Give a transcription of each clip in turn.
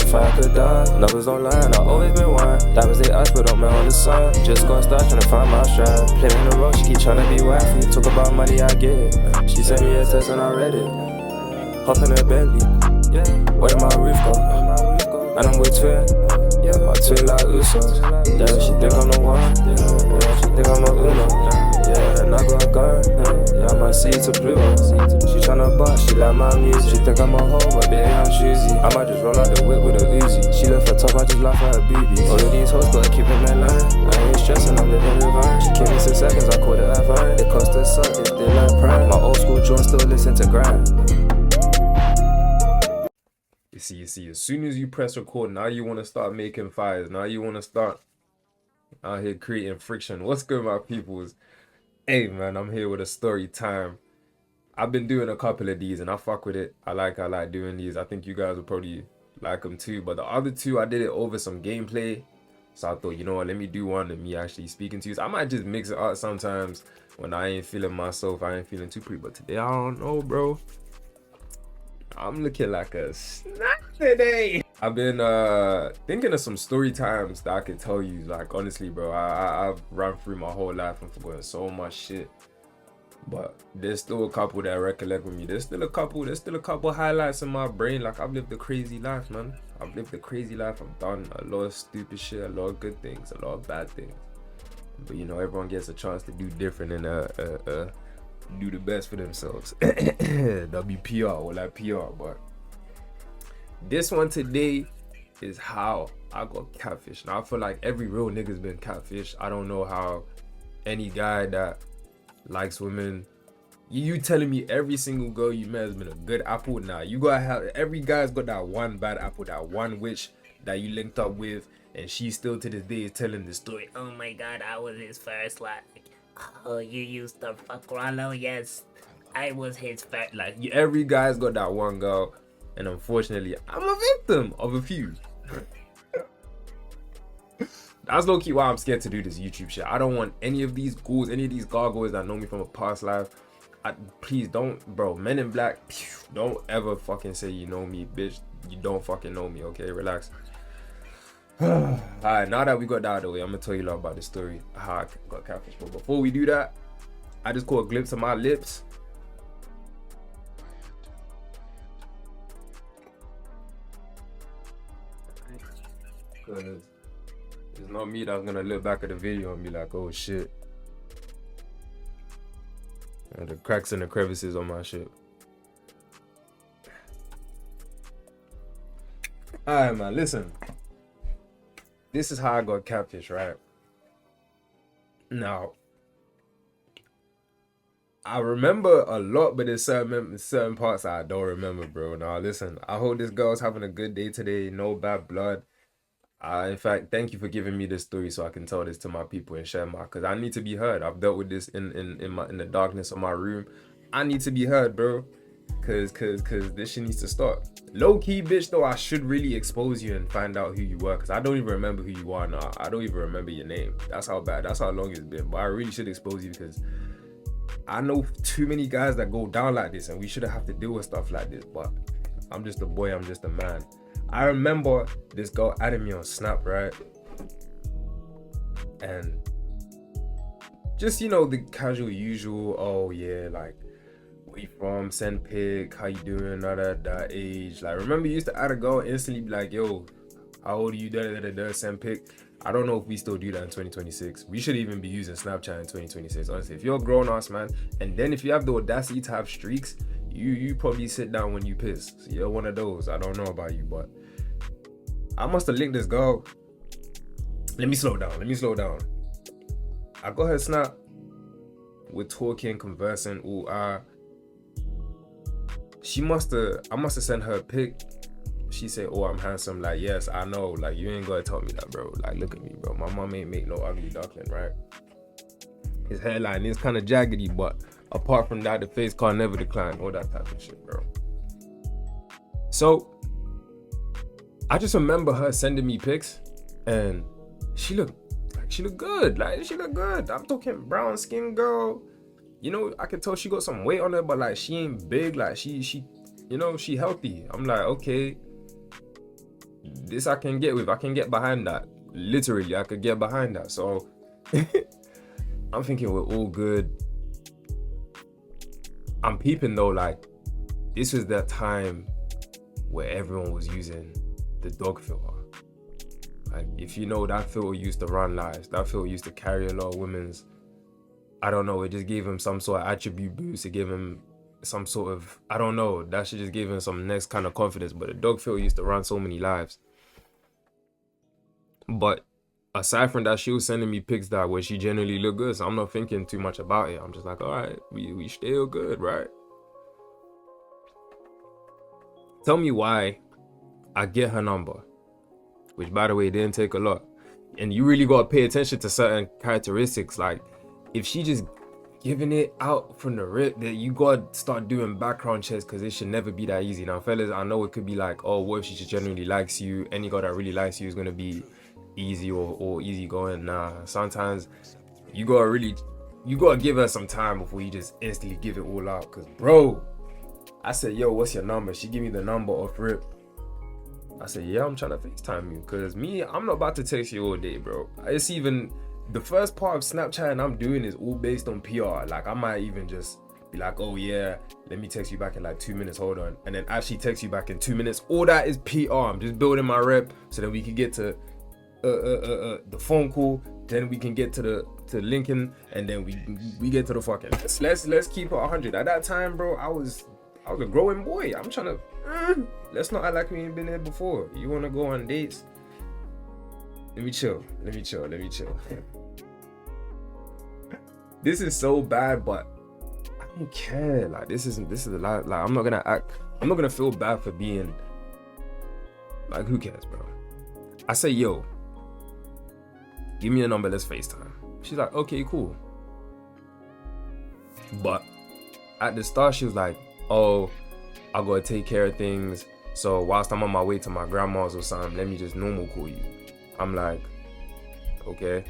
swear I could die. Numbers don't lie, I always been one. Diamonds they us, but don't melt on the sun. Just gon' start tryna find my stride. Play in the road, she keep tryna be wifey. Talk about money, I get it. She sent me a text and I read it. Hop in a Bentley, where my roof go? And I'm with twin, my twin like Usos. Yeah, she think I'm the one, yeah, she think I'm a Uno. Yeah, and I got a gun, yeah, I might see it to Pluto. She tryna bust, she like my music. She think I'm a hoe, but baby I'm choosy. I might just roll out the whip with a Uzi. She left her top, I just laugh at her boobies. All of these hoes gotta keep it man line. I ain't stressing, I'm living divine. She came in 6 seconds, I called it F1. It cost her suck, it's still like prime. My old school joint still listen to grind. You see, as soon as you press record, now you want to start making fires. Now you want to start out here creating friction. What's good, my peoples? Hey, man, I'm here with a story time. I've been doing a couple of these, and I fuck with it. I like doing these. I think you guys will probably like them too. But the other two, I did it over some gameplay. So I thought, you know what, let me do one of me actually speaking to you. So I might just mix it up sometimes when I ain't feeling myself. I ain't feeling too pretty. But today, I don't know, bro. I'm looking like a snack today. I've been thinking of some story times that I could tell you. Like, honestly, bro, I've run through my whole life and forgotten so much shit. But there's still a couple that recollect with me. There's still a couple highlights in my brain. Like, I've lived a crazy life, man. I've lived a crazy life. I've done a lot of stupid shit, a lot of good things, a lot of bad things. But you know, everyone gets a chance to do different and do the best for themselves. WPR or like PR. But this one today is how I got catfished. Now I feel like every real nigga's been catfished. I don't know how any guy that likes women, you telling me every single girl you met has been a good apple? Nah, you gotta have, every guy's got that one bad apple, that one witch that you linked up with, and she still to this day is telling the story. Oh my god, I was his first, like, oh, you used to fuck Rollo? Yes, I was his first. Like, every guy's got that one girl, and unfortunately, I'm a victim of a few. That's low-key why I'm scared to do this YouTube shit. I don't want any of these ghouls, any of these gargoyles that know me from a past life. Please don't, bro. Men in Black, don't ever fucking say you know me, bitch. You don't fucking know me, okay? Relax. Alright, now that we got that out of the way, I'm gonna tell you a lot about the story, how I got catfished. But before we do that, I just caught a glimpse of my lips. Because it's not me that's gonna look back at the video and be like, oh shit. And the cracks and the crevices on my shit. Alright, man, listen. This is how I got catfish, right? Now, I remember a lot, but there's certain parts I don't remember, bro. Now, listen, I hope this girl's having a good day today. No bad blood. In fact, thank you for giving me this story so I can tell this to my people and share my, because I need to be heard. I've dealt with this in the darkness of my room. I need to be heard, bro. Cause this shit needs to stop. Low key, bitch, though, I should really expose you and find out who you were, cause I don't even remember who you are now. I don't even remember your name. That's how bad. That's how long it's been. But I really should expose you because I know too many guys that go down like this, and we shouldn't have to deal with stuff like this. But I'm just a boy. I'm just a man. I remember this girl added me on Snap, right? And just, you know, the casual usual, oh yeah, like, where you from, send pic, how you doing, all that age. Like, remember you used to add a girl and instantly be like, yo, how old are you, send pic. I don't know if we still do that in 2026. We should even be using Snapchat in 2026, honestly. If you're a grown-ass man, and then if you have the audacity to have streaks, you probably sit down when you piss. So you're one of those. I don't know about you, but I must have linked this girl. Let me slow down. I got her Snap. We're talking, conversing, I must have sent her a pic. She said, oh, I'm handsome. Like, yes, I know. Like, you ain't gotta tell me that, bro. Like, look at me, bro. My mom ain't make no ugly duckling, right? His hairline is kind of jaggedy, but apart from that, the face can't never decline. All that type of shit, bro. So, I just remember her sending me pics, and she looked good. Like, she looked good. I'm talking brown skin girl. You know, I could tell she got some weight on her, but like, she ain't big. Like, she, you know, she healthy. I'm like, okay, this I can get with. I can get behind that. Literally, I could get behind that. So I'm thinking we're all good. I'm peeping though, like, this was that time where everyone was using the dog filter. Like, if you know, that filter used to run lives. That filter used to carry a lot of women's, I don't know, it just gave him some sort of attribute boost. It gave him some sort of, I don't know, that should just give him some next kind of confidence. But the dog filter used to run so many lives. But aside from that, she was sending me pics that where she generally looked good. So I'm not thinking too much about it. I'm just like, all right, we still good, right? Tell me why I get her number, which by the way didn't take a lot. And you really gotta pay attention to certain characteristics. Like, if she just giving it out from the rip, that you gotta start doing background checks, because it should never be that easy. Now fellas, I know it could be like, oh, what if she just genuinely likes you? Any girl that really likes you is gonna be easy or easy going. Nah, sometimes you gotta give her some time before you just instantly give it all out. Cause bro, I said, yo, what's your number? She give me the number off rip. I said, yeah, I'm trying to FaceTime you. Cause me, I'm not about to text you all day, bro. It's even the first part of Snapchat I'm doing is all based on PR. Like, I might even just be like, oh yeah, let me text you back in like 2 minutes, hold on. And then actually text you back in 2 minutes. All that is PR. I'm just building my rep so that we can get to the phone call, then we can get to Lincoln, and then we get to the fucking let's keep it 100. At that time, bro, I was a growing boy. I'm trying to let's not act like we ain't been there before. You want to go on dates? Let me chill. This is so bad, but I don't care. Like, this is a lot. Like, I'm not gonna feel bad for being like, who cares, bro? I say, yo, give me a number, let's FaceTime. She's like, okay, cool. But at the start, she was like, oh, I gotta take care of things. So whilst I'm on my way to my grandma's or something, let me just normal call you. I'm like, okay.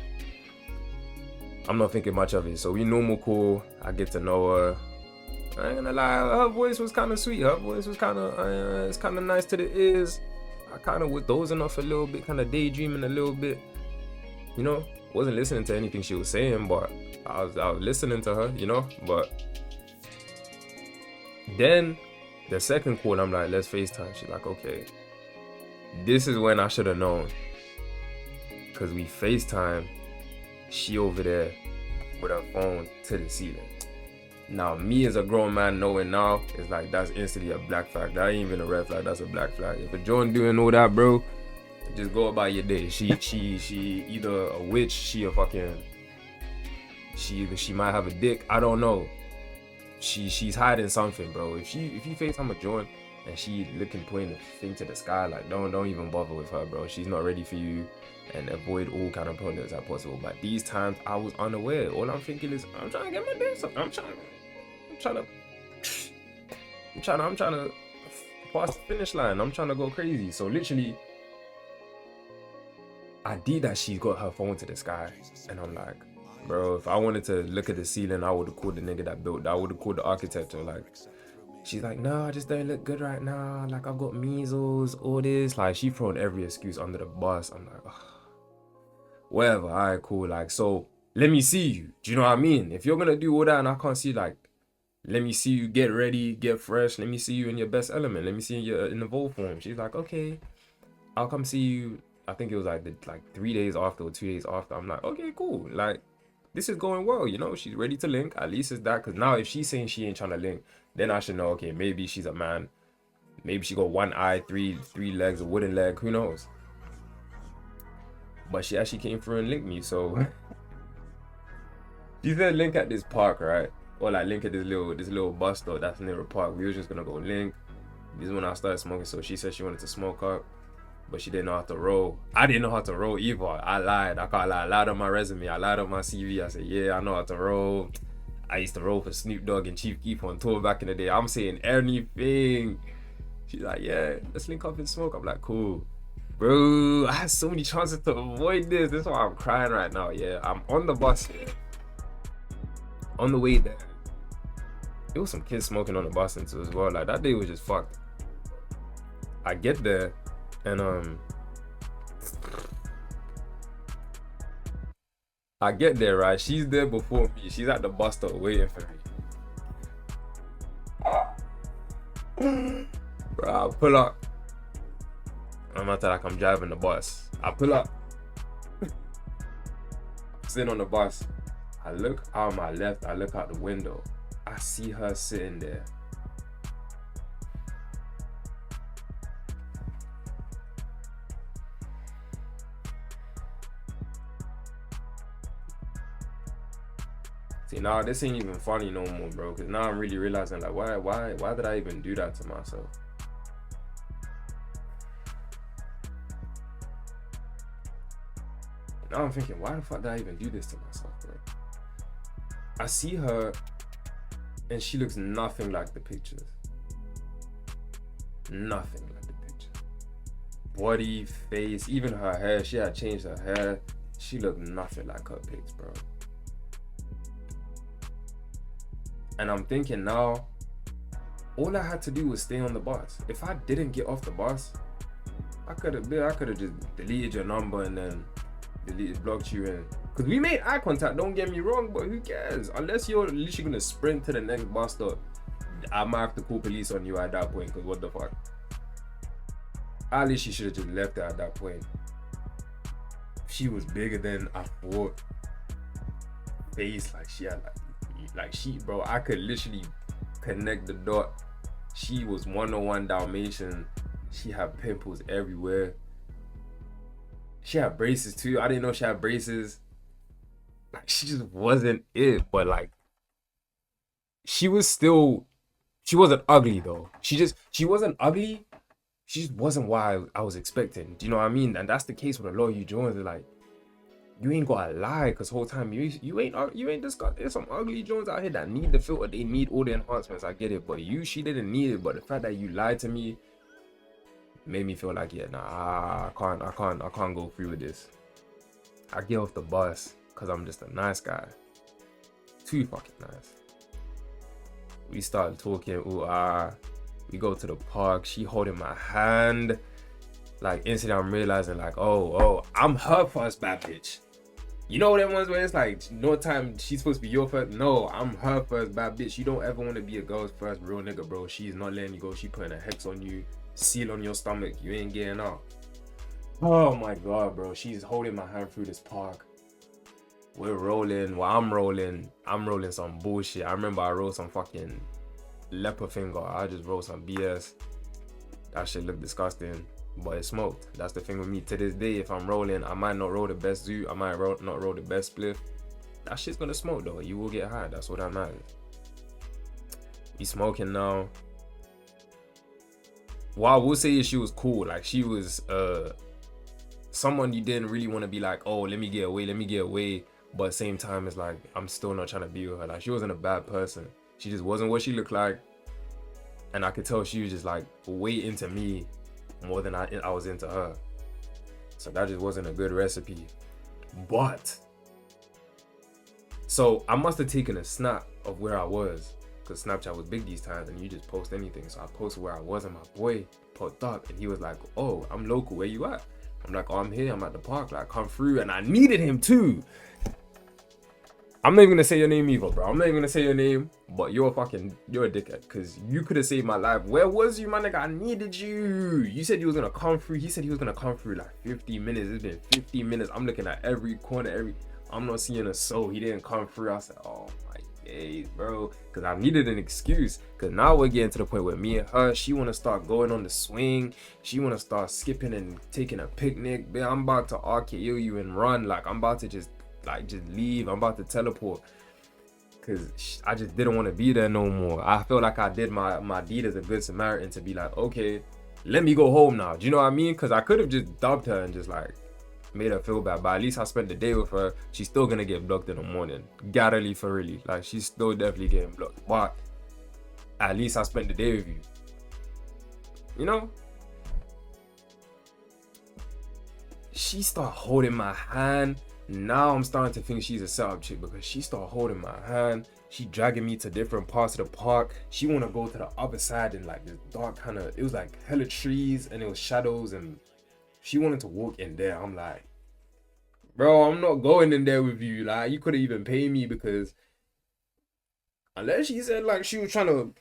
I'm not thinking much of it. So we normal call. I get to know her. I ain't gonna lie, her voice was kind of sweet. Her voice was kind of, it's kind of nice to the ears. I kind of was dozing off a little bit, kind of daydreaming a little bit. You know, wasn't listening to anything she was saying, but I was listening to her, you know. But then the second call, I'm like, let's FaceTime. She's like, okay. This is when I should have known, because we FaceTime. She over there with her phone to the ceiling. Now, me as a grown man knowing now, it's like, that's instantly a black flag. That ain't even a red flag, that's a black flag. If a John doing all that, bro, just go about your day. She either a witch, she might have a dick, I don't know. She's hiding something, bro. If you FaceTime a John and she looking, pointing the thing to the sky, like, don't even bother with her, bro. She's not ready for you, and avoid all kind of problems as possible. But these times I was unaware. All I'm thinking is, I'm trying to get my dance up. I'm trying to pass the finish line. I'm trying to go crazy. So literally, I did that. She got her phone to the sky, and I'm like, bro, if I wanted to look at the ceiling, I would have called the nigga that built that. I would have called the architect. Or like, she's like, no, I just don't look good right now. Like, I've got measles, all this. Like, she thrown every excuse under the bus. I'm like, ugh. Whatever, alright, cool. Like, so let me see you. Do you know what I mean? If you're gonna do all that and I can't see, like, let me see you get ready, get fresh. Let me see you in your best element. Let me see you in the Vol form. She's like, okay, I'll come see you. I think it was like 3 days after or 2 days after. I'm like, okay, cool. Like, this is going well, you know. She's ready to link. At least it's that. Because now if she's saying she ain't trying to link, then I should know, okay, maybe she's a man. Maybe she got one eye, three legs, a wooden leg. Who knows? But she actually came through and linked me, so she said link at this park, right? Or like link at this little bus stop that's near a park. We were just gonna go link. This is when I started smoking, so she said she wanted to smoke up, but she didn't know how to roll. I didn't know how to roll either. I lied. I can't lie. I lied on my resume. I lied on my CV. I said, yeah, I know how to roll. I used to roll for Snoop Dogg and Chief Keef on tour back in the day. I'm saying anything. She's like, yeah, let's link up and smoke. I'm like, cool. Bro, I had so many chances to avoid this. This is why I'm crying right now. Yeah, I'm on the bus here. On the way there, there was some kids smoking on the bus into as well. Like, that day was just fucked. I get there, And I get there, right? She's there before me. She's at the bus stop waiting for me. Bro, I pull up. I'm not like I'm driving the bus. I pull up. Sitting on the bus. I look out my left. I look out the window. I see her sitting there. See, now this ain't even funny no more, bro. Cause now I'm really realizing, like, why did I even do that to myself? Now I'm thinking, why the fuck did I even do this to myself, bro? I see her, and she looks nothing like the pictures. Nothing like the pictures. Body, face, even her hair. She had changed her hair. She looked nothing like her pics, bro. And I'm thinking now, all I had to do was stay on the bus. If I didn't get off the bus, I could have just deleted your number and then blocked you in. Cause we made eye contact, don't get me wrong, but who cares? Unless you're literally gonna sprint to the next bus stop, I might have to call police on you at that point, cause what the fuck? At least she should have just left it at that point. She was bigger than I thought. Face, like she had bro, I could literally connect the dot. She was 101 Dalmatian. She had pimples everywhere. She had braces too. I didn't know she had braces. Like, she just wasn't it. But like, she wasn't ugly though. She wasn't ugly. She just wasn't what I was expecting. Do you know what I mean? And that's the case with a lot of you Jones. Like, you ain't gotta lie, cause whole time you ain't discussed. There's some ugly Jones out here that need the filter. They need all the enhancements. I get it, but she didn't need it. But the fact that you lied to me made me feel like, yeah, nah, I can't go through with this. I get off the bus cause I'm just a nice guy. Too fucking nice. We started talking. We go to the park. She holding my hand. Like, instantly I'm realizing, like, oh, I'm her first bad bitch. You know them ones where it's like, no time, she's supposed to be your first. No, I'm her first bad bitch. You don't ever want to be a girl's first real nigga, bro. She's not letting you go. She putting a hex on you, seal on your stomach. You ain't getting out. Oh my God, bro. She's holding my hand through this park. We're rolling. Well, I'm rolling some bullshit. I remember I rolled some fucking leopard finger. I just rolled some BS. That shit looked disgusting. But it smoked. That's the thing with me. To this day, if I'm rolling, I might not roll the best zoo. I might not roll the best spliff. That shit's gonna smoke though. You will get high. That's what that matters. We smoking now. What I will say is she was cool. Like, she was someone you didn't really want to be like, oh, let me get away. But at the same time, it's like, I'm still not trying to be with her. Like, she wasn't a bad person. She just wasn't what she looked like. And I could tell she was just like way into me more than I was into her. So that just wasn't a good recipe. But so I must have taken a snap of where I was, because Snapchat was big these times and you just post anything. So I posted where I was and my boy popped up and he was like, oh, I'm local, where you at? I'm like, oh, I'm here, I'm at the park, like, come through. And I needed him too. I'm not even gonna say your name either, bro. I'm not even gonna say your name, but you're a dickhead, because you could have saved my life. Where was you, my nigga? I needed you. You said you was gonna come through. He said he was gonna come through like 50 minutes. It's been 50 minutes. I'm looking at every corner, I'm not seeing a soul. He didn't come through. I said, oh my days, bro. Because I needed an excuse. Because now we're getting to the point where me and her, she wanna start going on the swing. She wanna start skipping and taking a picnic. Man, I'm about to RKO you and run. Like, I'm about to just leave. I'm about to teleport, because I just didn't want to be there no more. I felt like I did my deed as a good Samaritan to be like, okay, let me go home now. Do you know what I mean? Because I could have just dubbed her and just like made her feel bad, but at least I spent the day with her. She's still gonna get blocked in the morning, garrily for really. Like, she's still definitely getting blocked, but at least I spent the day with you, you know. She started holding my hand. Now I'm starting to think she's a setup chick, because she started holding my hand. She dragging me to different parts of the park. She want to go to the other side and like this dark kind of, it was like hella trees and it was shadows and She wanted to walk in there. I'm like, bro, I'm not going in there with you. Like, you could have even paid me because unless she said like she was trying to,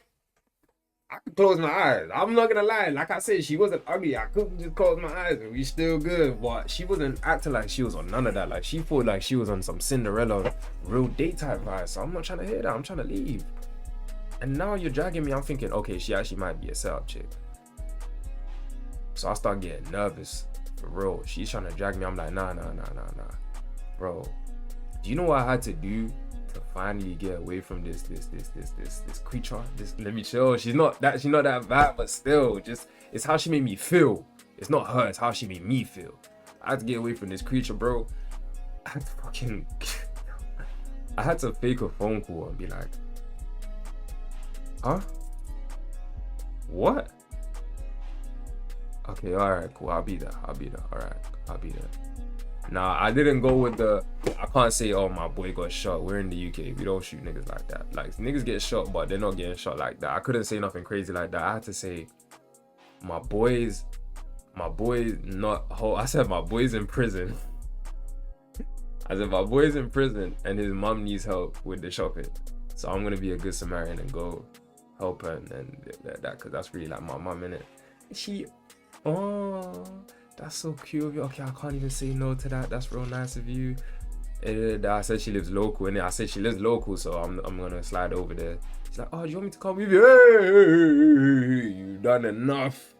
I could close my eyes. I'm not gonna lie. Like I said, she wasn't ugly. I couldn't just close my eyes and we still good. But she wasn't acting like she was on none of that. Like she thought like she was on some Cinderella real date type vibe. So I'm not trying to hear that. I'm trying to leave. And now you're dragging me. I'm thinking, okay, she actually might be a setup chick. So I start getting nervous. For real. She's trying to drag me. I'm like, nah. Bro, do you know what I had to do to finally get away from this creature? Let me chill. She's not that bad, but still, just it's how she made me feel. It's not her, it's how she made me feel. I had to get away from this creature, bro. I had to fake a phone call and be like, huh? What? Okay, alright, cool. I'll be there. Alright, I'll be there. Nah, I didn't go with I can't say, oh, my boy got shot. We're in the UK. We don't shoot niggas like that. Like, niggas get shot, but they're not getting shot like that. I couldn't say nothing crazy like that. I had to say, my boy's not, I said my boy's in prison. I said, my boy's in prison and his mom needs help with the shopping. So I'm going to be a good Samaritan and go help her and that, because that's really like my mom, innit? She, oh, that's so cute of you. Okay, I can't even say no to that. That's real nice of you. I said she lives local, innit? I said she lives local, so I'm gonna slide over there. She's like, oh, do you want me to come with you? Hey, you done enough.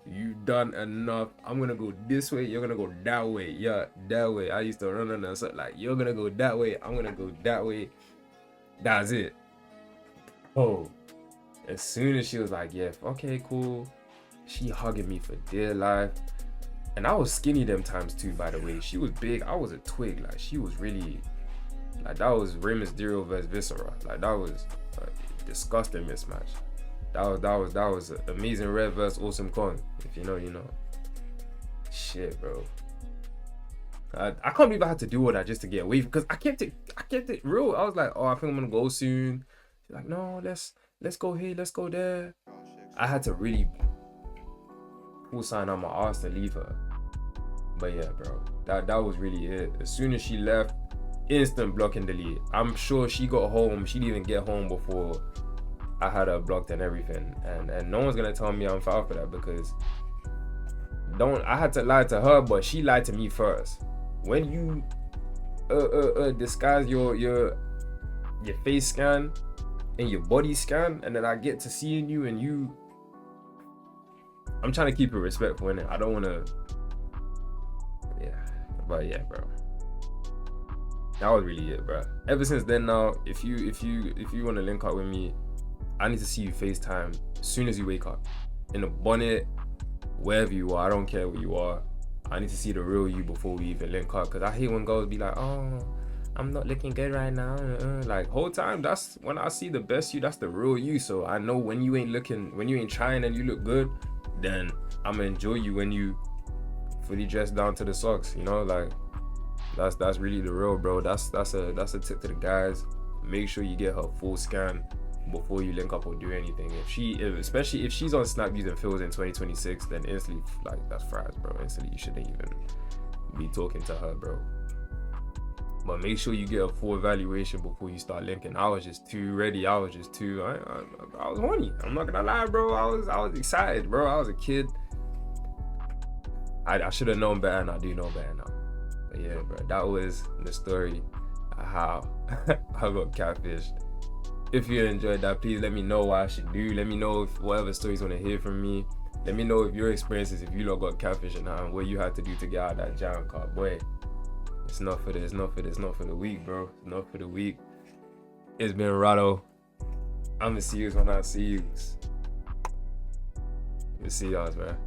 I'm gonna go this way. You're gonna go that way. Yeah, that way. I used to run on that. So like, you're gonna go that way. I'm gonna go that way. That's it. Oh, as soon as she was like, yeah, okay, cool. She hugging me for dear life. And I was skinny them times too, by the way. She was big. I was a twig. Like, she was really, like, that was Rey Mysterio versus Viscera. Like, that was a disgusting mismatch. That was Amazing Red versus Awesome Kong. If you know, you know. Shit, bro. I can't believe I had to do all that just to get away, because I kept it real. I was like, oh, I think I'm gonna go soon. She's like, no, let's go here, let's go there. I had to really pull sign on my ass to leave her. But yeah, bro, that was really it. As soon as she left, instant block and delete. I'm sure she got home. She didn't even get home before I had her blocked and everything. And no one's gonna tell me I'm foul for that, because I had to lie to her, but she lied to me first. When you disguise your face scan and your body scan, and then I get to seeing you and you, I'm trying to keep it respectful, innit? I don't want to. Yeah, but yeah, bro. That was really it, bro. Ever since then, now, if you want to link up with me, I need to see you FaceTime as soon as you wake up, in the bonnet, wherever you are. I don't care where you are. I need to see the real you before we even link up. Cause I hate when girls be like, oh, I'm not looking good right now. Like, whole time, that's when I see the best you. That's the real you. So I know when you ain't trying and you look good, then I'ma enjoy you when you fully dressed down to the socks, you know. Like, that's really the real, bro. That's a tip to the guys. Make sure you get her full scan before you link up or do anything. Especially if she's on Snap using fills in 2026, then instantly, like, that's fries, bro. Instantly, you shouldn't even be talking to her, bro. But make sure you get a full evaluation before you start linking. I was just too ready. I was horny. I'm not gonna lie, bro. I was excited, bro. I was a kid. I should have known better, and I do know better now. But yeah, bro, that was the story of how I got catfished. If you enjoyed that, please let me know what I should do. Let me know if whatever stories you want to hear from me. Let me know if your experiences, if you lot got catfished and what you had to do to get out of that jam. Cause boy, it's not for the weak, bro. It's not for the weak. It's been Rado. I'ma see you when I see you. We'll see y'all, man.